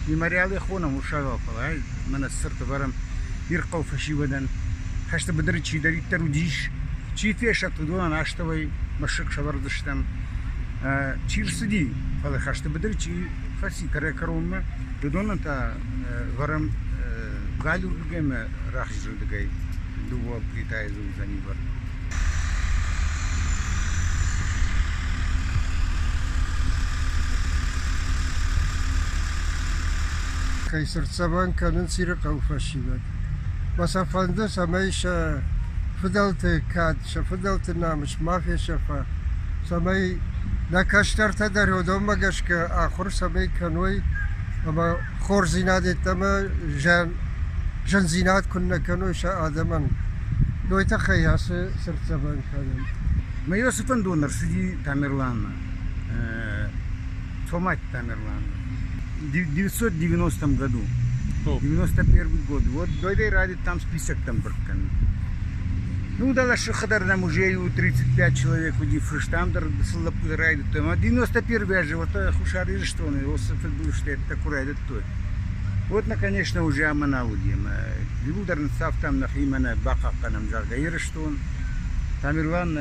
مماريالي خونا وشغال هاي من السرت برم يرقوا فشي ودن خشت بدرت شي دريت تروديش شي فيش تدون عشتوي مشرق شبردشتم شير سدي هذا خشت بدرت شي خسي كره كروم بدون أنت برم قالوا رجيم راح يجرد جاي دوا بريتايز وزنيبر كيسر سبان كان نسير قوفا شيبك بس فندس هميش فضلت كاد فضلت نامش ما في شفا سمي نكشتر تدري ودوم مجش كآخر سمي كانوي أما خور زينات تما جن زينات كانوا شا آدمان لو يتخيل سرت سبان كان ما يوسفن دونر سدي تامرلانا فمات تامرلانا в 990 году, в 91 год, вот дойдей ради там список там бркан. Ну, дала шахадар на музею 35 человек, уди фриштамдер, слабый райд, там, а 91 же, вот хушары что он, Иосиф был, что это такой райд, то. Вот, конечно, уже амана удим. Лудар сав там нахимана бака канам жаргаир что он. Тамирлан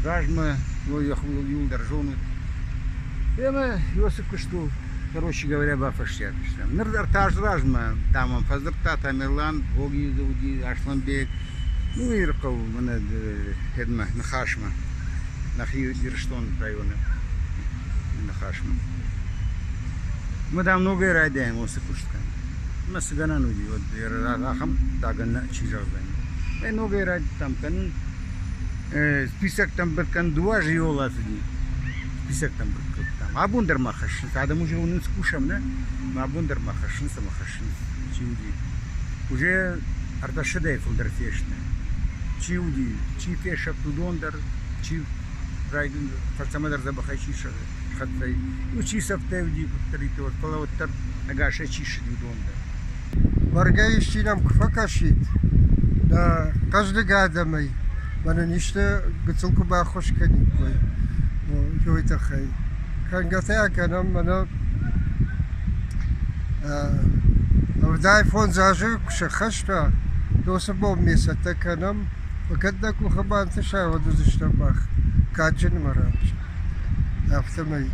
ражма, лояхул юлдар жону. Эма Иосиф что. Короче говоря, бафаштят. Нырдар ражма, там он фазырта, Тамирлан, Гоги, Зауди, Ашланбек, ну и Раков, Хедма, Нахашма, Нахи, Ирштон районы, Нахашма. Мы там много радием, Осипушка. Мы сгана нуди, вот Рахам, Тагана, Чижавгани. Мы много радием там, список там Беркан два жиола сиди. Список там Беркан. Абундер махашин, когда мы уже у нас кушаем, да? Абундер махашин, самахашин, чиуди. Уже арташедей фулдерфешне. Чиуди, чи фешап тудондар, чи райден, фарцамадар забахачиша, хаттай. Ну чи саптевди, повторите, вот половоттар агаша чиши тудондар. Варгающий нам кфакашит. Да, каждый гадамый. Мана ништа гцелку бахошка никой. Ну, это хай. كان قطع كان أنا وداي فون زاجك شخشتا لو سبب ميسة كانم وكدك وخبان تشاهد وزشتباخ كاجن مرات أفتمي